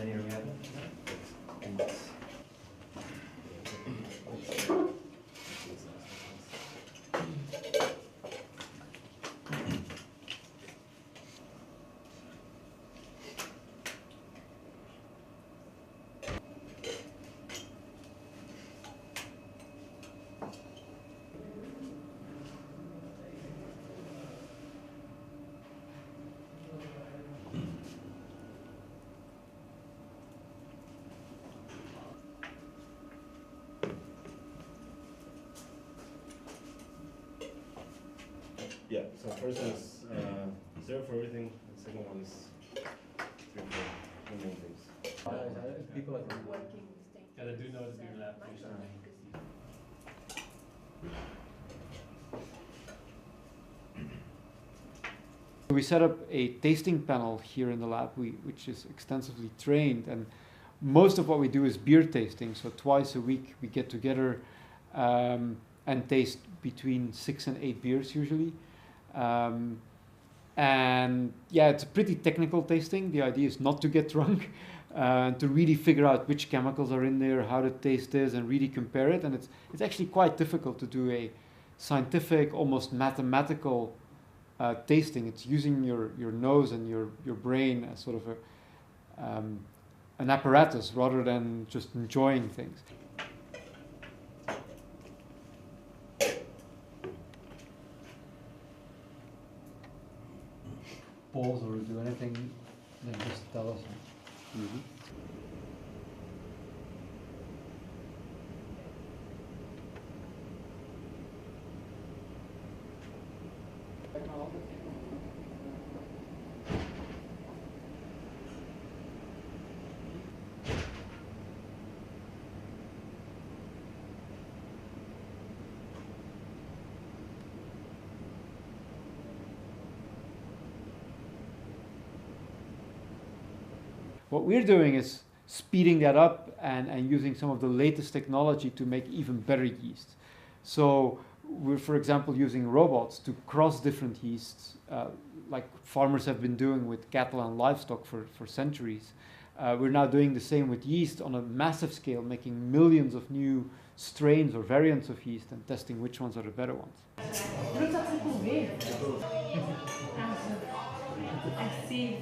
then here we have it. Yeah, so first one is 0 for everything, the second one is 3 for the main things. People like working state. Yeah, they do know to do lab We set up a tasting panel here in the lab, which is extensively trained, and most of what we do is beer tasting. So twice a week we get together and taste between 6 and 8 beers usually. And yeah, it's a pretty technical tasting. The idea is not to get drunk, to really figure out which chemicals are in there, how the taste is, and really compare it. And it's actually quite difficult to do a scientific, almost mathematical tasting. It's using your nose and your brain as sort of an apparatus rather than just enjoying things. Pause or do anything, then just tell us. Mm-hmm. What we're doing is speeding that up and using some of the latest technology to make even better yeast. So we're, for example, using robots to cross different yeasts, like farmers have been doing with cattle and livestock for centuries. We're now doing the same with yeast on a massive scale, making millions of new strains or variants of yeast and testing which ones are the better ones. I see.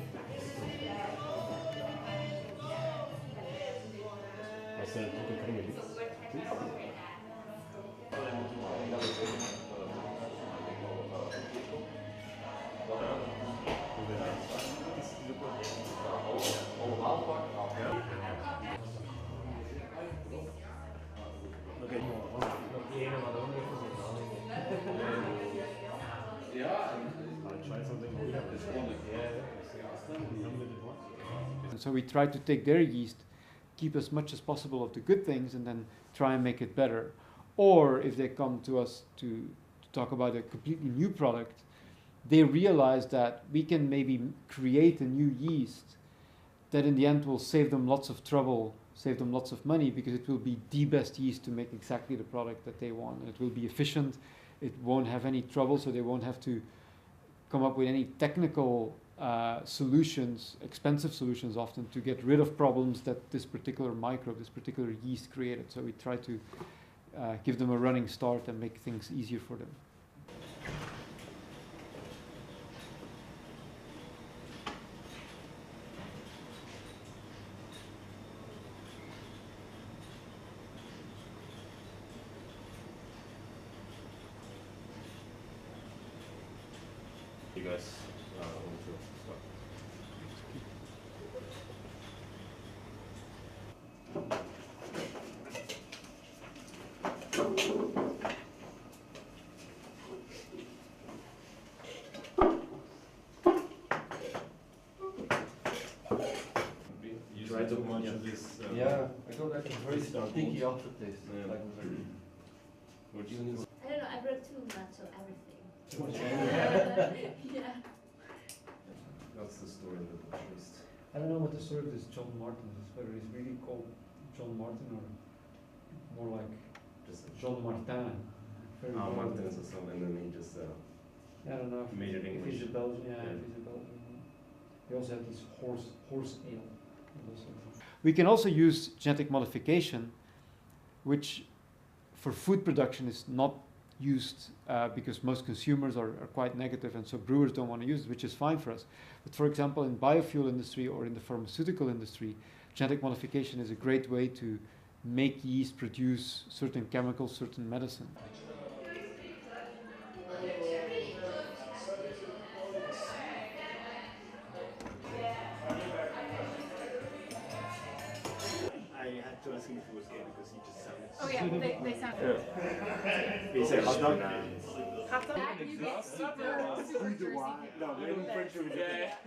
And so we try to take their yeast, keep as much as possible of the good things, and then try and make it better. Or if they come to us to talk about a completely new product, they realize that we can maybe create a new yeast that in the end will save them lots of trouble, save them lots of money, because it will be the best yeast to make exactly the product that they want. It will be efficient, it won't have any trouble, so they won't have to come up with any technical solutions, expensive solutions often, to get rid of problems that this particular microbe, this particular yeast created. So we try to give them a running start and make things easier for them. You guys want to start? You tried too much of this. Yeah, I got like a very sticky aftertaste. Yeah. Like, What do you need? I don't know, I brought too much of everything. too much. Yeah. That's the story of the yeast. I don't know what the story of this John Martin is, whether he's really called John Martin or more like Just Jean Martin. Very well. Martinez or something, and then he just I don't know. made it If English. he's a Belgian, Yeah. if he's a Belgian. He also had this horse ale. We can also use genetic modification, which for food production is not used because most consumers are quite negative, and so brewers don't want to use it, which is fine for us. But for example, in biofuel industry or in the pharmaceutical industry, genetic modification is a great way to make yeast produce certain chemicals, certain medicine. I had to ask him if he was gay because he just sounded. Oh yeah, they sound. He said hot dog. Hot dog? You get super, super Jersey people. No, maybe French would be different.